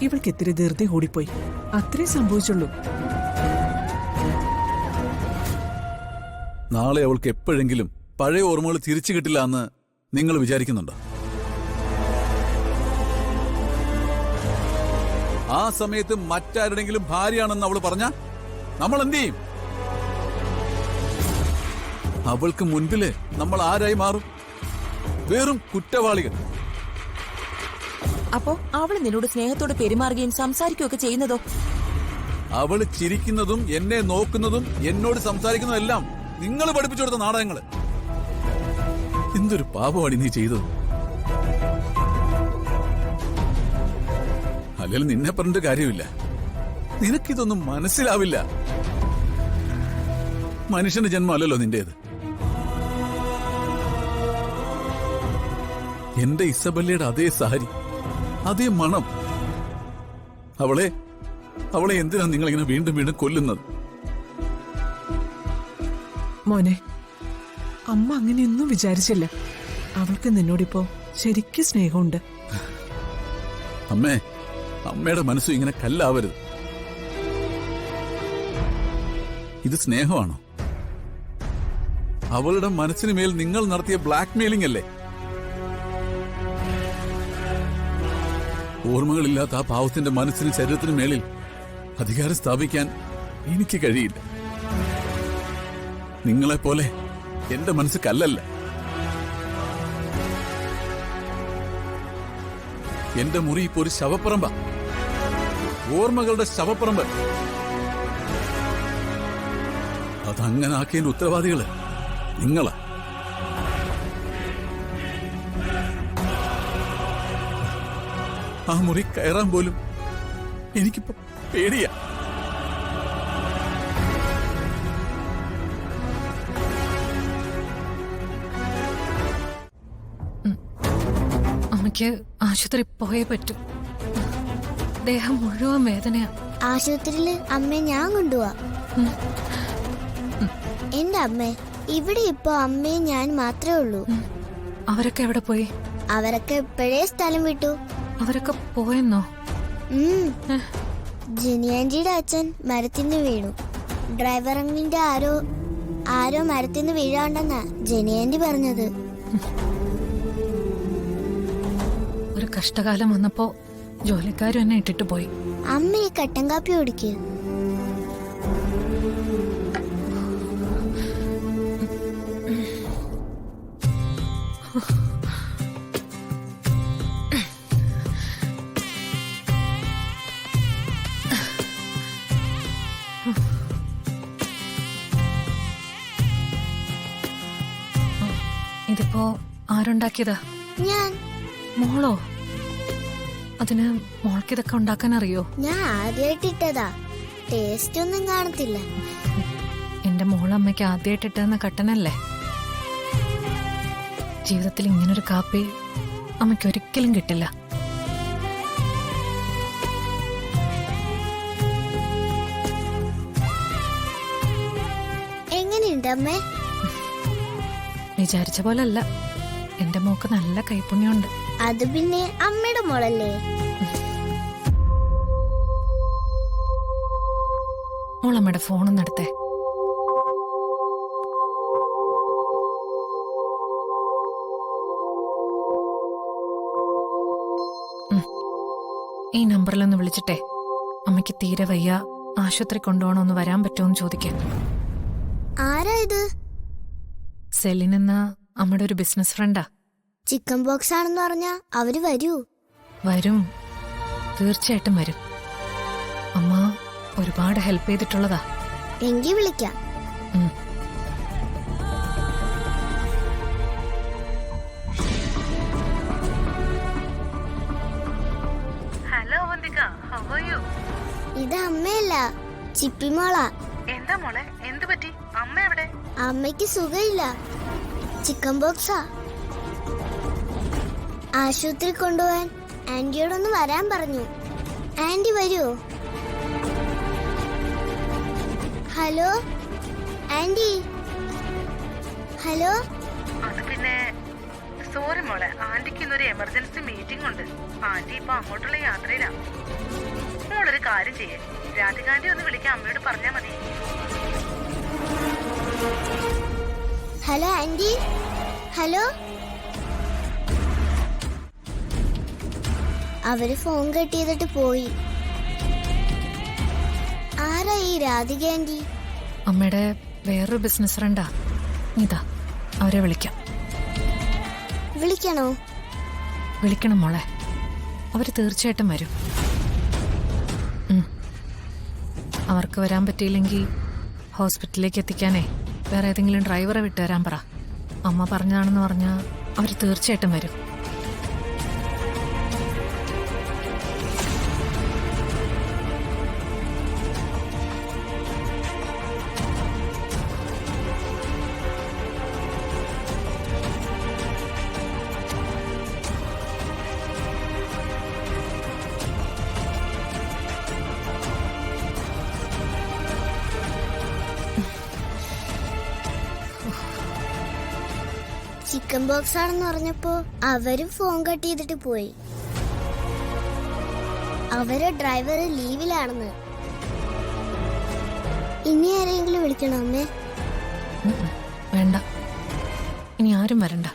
ഇവൾക്ക് ഇത്തിരി ധൃതി കൂടിപ്പോയി, അത്രേ സംഭവിച്ചുള്ളൂ. നാളെ അവൾക്ക് എപ്പോഴെങ്കിലും പഴയ ഓർമ്മകൾ തിരിച്ചു കിട്ടില്ല എന്ന് നിങ്ങൾ വിചാരിക്കുന്നുണ്ടോ? ആ സമയത്ത് മറ്റാരുടെങ്കിലും ഭാര്യയാണെന്ന് അവൾ പറഞ്ഞ നമ്മൾ എന്ത് ചെയ്യും? അവൾക്ക് മുൻപില് നമ്മൾ ആരായി മാറും? വെറും കുറ്റവാളികൾ. അപ്പോ അവള് നിന്നോട് സ്നേഹത്തോടെ പെരുമാറുകയും സംസാരിക്കുകയൊക്കെ ചെയ്യുന്നതോ? അവള് ചിരിക്കുന്നതും എന്നെ നോക്കുന്നതും എന്നോട് സംസാരിക്കുന്നതും എല്ലാം നിങ്ങൾ പഠിപ്പിച്ചു കൊടുത്ത നാടകങ്ങള്. എന്തൊരു പാപമാണ് നീ ചെയ്തത്. അല്ലെങ്കിൽ നിന്നെ പറഞ്ഞിട്ട് കാര്യമില്ല. നിനക്കിതൊന്നും മനസ്സിലാവില്ല. മനുഷ്യന്റെ ജന്മമല്ലല്ലോ നിന്റേത്. എന്റെ ഇസബല്ലയുടെ അതേ സാരി, അതേ മണം. അവളെ എന്തിനാ നിങ്ങളിങ്ങനെ വീണ്ടും വീണ്ടും കൊല്ലുന്നത്? മോനെ, അമ്മ അങ്ങനെയൊന്നും വിചാരിച്ചില്ല. അവൾക്ക് നിന്നോടിപ്പോ ശരിക്കും സ്നേഹമുണ്ട്. അമ്മയുടെ മനസ്സും ഇങ്ങനെ കല്ലാവരുത്. ഇത് സ്നേഹമാണോ? അവളുടെ മനസ്സിന് മേൽ നിങ്ങൾ നടത്തിയ ബ്ലാക്ക് മെയിലിംഗ് അല്ലേ? ഓർമ്മകളില്ലാത്ത ആ പാവത്തിന്റെ മനസ്സിന് ശരീരത്തിന് മേളിൽ അധികാരം സ്ഥാപിക്കാൻ എനിക്ക് കഴിയില്ല. നിങ്ങളെപ്പോലെ എന്റെ മനസ്സ് കല്ലല്ല. എന്റെ മുറി ഇപ്പോ ഒരു ശവപ്പറമ്പ, ഓർമ്മകളുടെ ശവപ്പറമ്പ്. അതങ്ങനെ ആക്കിയതിന്റെ ഉത്തരവാദികള് നിങ്ങളാ. ആ മുറി കയറാൻ പോലും എനിക്കിപ്പോ പേടിയാ. അമ്മയ്ക്ക് ആശുപത്രി പോയേ പറ്റൂ. ദേഹം മുഴുവൻ വേദനയാ. ആശുപത്രിയില് അമ്മയെ ഞാൻ കൊണ്ടുപോവാ. എന്റെ അമ്മേ, ഇവിടെ ഇപ്പൊ അമ്മയും ഞാൻ മാത്രമേ ഉള്ളൂ. അവരൊക്കെ എവിടെ പോയി? അവരൊക്കെ ഇപ്പോഴേ സ്ഥലം വിട്ടു. അവരൊക്കെ പോയെന്നോ? ജനിയാൻജിയുടെ അച്ഛൻ മരത്തിന് വീണു. ഡ്രൈവർ അങ്ങിന്റെ ആരോ മരത്തിന് വീഴാണ്ടെന്നാ ജനിയാൻജി പറഞ്ഞത്. ഒരു കഷ്ടകാലം വന്നപ്പോ ജോലിക്കാരും എന്നെ ഇട്ടിട്ട് പോയി. അമ്മ ഈ കട്ടൻ കാപ്പി കുടിക്ക്. ഇതിപ്പോ ആരുണ്ടാക്കിയതാ? ഞാൻ. മോളോ? അതിന് മോൾക്കിതൊക്കെ ഉണ്ടാക്കാൻ അറിയോ? ഞാൻ ആദ്യമായിട്ടിട്ടതാ. ടേസ്റ്റ് ഒന്നും കാണത്തില്ല. എന്റെ മോളമ്മയ്ക്ക് ആദ്യമായിട്ടിട്ടെന്ന കട്ടനല്ലേ. ജീവിതത്തിൽ ഇങ്ങനൊരു കാപ്പി അമ്മയ്ക്ക് ഒരിക്കലും കിട്ടില്ല. എങ്ങനെയുണ്ട് അമ്മേ? വിചാരിച്ച പോലല്ല. എന്റെ മോക്ക് നല്ല കൈപ്പുണ്യമുണ്ട്. അത് പിന്നെ അമ്മയുടെ മോളല്ലേ. മോളമ്മയുടെ ഫോണൊന്നും എടുത്തേ. ഈ നമ്പറിലൊന്ന് വിളിച്ചിട്ടെ അമ്മയ്ക്ക് തീരെ വയ്യ, ആശുപത്രി കൊണ്ടുപോകണമെന്ന് വരാൻ പറ്റുമോന്ന് ചോദിക്കാൻ. ആരാ ഇത്? സെലിൻ എന്ന അമ്മയുടെ ഒരു ബിസിനസ് ഫ്രണ്ടാ. ചിക്കൻ ബോക്സ് ആണെന്ന് പറഞ്ഞാ അവര് വരൂ? വരും, തീർച്ചയായിട്ടും വരും. അമ്മ ഒരുപാട് ഹെൽപ്പ് ചെയ്തിട്ടുള്ളതാ. എങ്കി വിളിക്കാം. Hello Vandika, how are you? ഇത് അമ്മയല്ല, ചിപ്പിമോളാ. എന്താ മോളെ, എന്തു പറ്റി? അമ്മ എവിടെ? അമ്മയ്ക്ക് സുഖമില്ല, ചിക്കൻ ബോക്സാ. ആശുപത്രി കൊണ്ടുപോവാൻ ആന്റിയോടൊന്ന് വരാൻ പറഞ്ഞു. ആന്റി വരുമോ? Hello aunty. ഹലോ. അത് പിന്നെ സോറി മോളെ, ആന്റിക്ക് ഇന്നൊരു എമർജൻസി മീറ്റിംഗ് ഉണ്ട്. ആന്റി ഇപ്പൊ അങ്ങോട്ടുള്ള യാത്രയിലാ. മോളൊരു കാര്യം ചെയ്യേ, രാധികാന്റി ഒന്ന് വിളിക്കാൻ അമ്മയോട് പറഞ്ഞാ മതി. Hello aunty. ഹലോ. അവര് ഫോൺ കട്ട് ചെയ്തിട്ട് പോയി. ആരാ ഈ രാധിക ആന്റി? അമ്മയുടെ വേറൊരു ബിസിനസ് ഫ്രണ്ടാ. ഇതാ അവരെ വിളിക്കാം. വിളിക്കണോ? വിളിക്കണം മോളെ, അവര് തീർച്ചയായിട്ടും വരും. അവർക്ക് വരാൻ പറ്റിയില്ലെങ്കിൽ ഹോസ്പിറ്റലിലേക്ക് എത്തിക്കാനേ വേറെ ഏതെങ്കിലും ഡ്രൈവറെ വിട്ടുതരാൻ പറ. അമ്മ പറഞ്ഞതാണെന്ന് പറഞ്ഞാൽ അവർ തീർച്ചയായിട്ടും വരും. ചിക്കൻ ബോക്സ് ആണെന്ന് പറഞ്ഞപ്പോ അവരും ഫോൺ കട്ട് ചെയ്തിട്ട് പോയി. അവരെ ഡ്രൈവർ ലീവിലാണെന്ന്. ഇനി ആരെങ്കിലും വിളിക്കണോ അമ്മേ? വേണ്ട, ഇനി ആരും വരണ്ട.